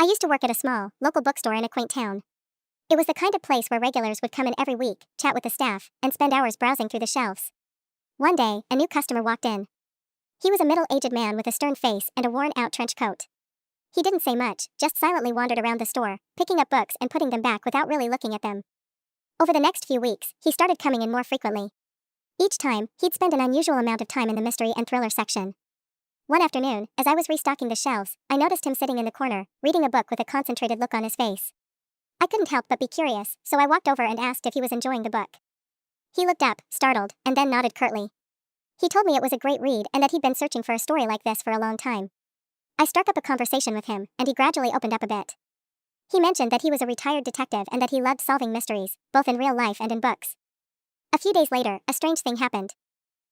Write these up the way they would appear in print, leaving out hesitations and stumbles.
used to work at a small, local bookstore in a quaint town. It was the kind of place where regulars would come in every week, chat with the staff, and spend hours browsing through the shelves. One day, a new customer walked in. He was a middle-aged man with a stern face and a worn-out trench coat. He didn't say much, just silently wandered around the store, picking up books and putting them back without really looking at them. Over the next few weeks, he started coming in more frequently. Each time, he'd spend an unusual amount of time in the mystery and thriller section. One afternoon, as I was restocking the shelves, I noticed him sitting in the corner, reading a book with a concentrated look on his face. I couldn't help but be curious, so I walked over and asked if he was enjoying the book. He looked up, startled, and then nodded curtly. He told me it was a great read and that he'd been searching for a story like this for a long time. I struck up a conversation with him, and he gradually opened up a bit. He mentioned that he was a retired detective and that he loved solving mysteries, both in real life and in books. A few days later, a strange thing happened.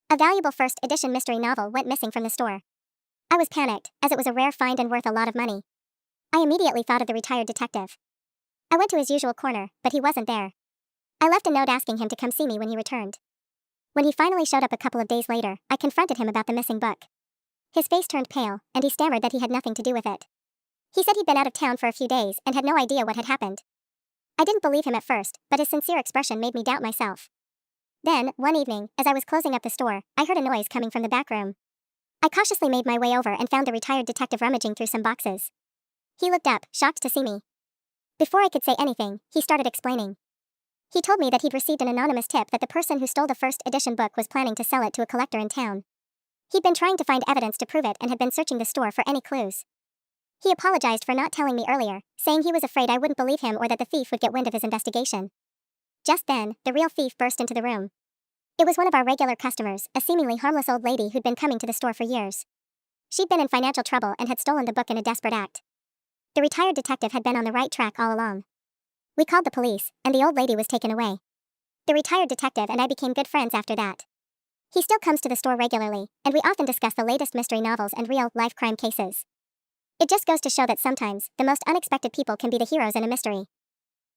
A valuable first edition mystery novel went missing from the store. I was panicked, as it was a rare find and worth a lot of money. I immediately thought of the retired detective. I went to his usual corner, but he wasn't there. I left a note asking him to come see me when he returned. When he finally showed up a couple of days later, I confronted him about the missing book. His face turned pale, and he stammered that he had nothing to do with it. He said he'd been out of town for a few days and had no idea what had happened. I didn't believe him at first, but his sincere expression made me doubt myself. Then, one evening, as I was closing up the store, I heard a noise coming from the back room. I cautiously made my way over and found the retired detective rummaging through some boxes. He looked up, shocked to see me. Before I could say anything, he started explaining. He told me that he'd received an anonymous tip that the person who stole the first edition book was planning to sell it to a collector in town. He'd been trying to find evidence to prove it and had been searching the store for any clues. He apologized for not telling me earlier, saying he was afraid I wouldn't believe him or that the thief would get wind of his investigation. Just then, the real thief burst into the room. It was one of our regular customers, a seemingly harmless old lady who'd been coming to the store for years. She'd been in financial trouble and had stolen the book in a desperate act. The retired detective had been on the right track all along. We called the police, and the old lady was taken away. The retired detective and I became good friends after that. He still comes to the store regularly, and we often discuss the latest mystery novels and real-life crime cases. It just goes to show that sometimes, the most unexpected people can be the heroes in a mystery.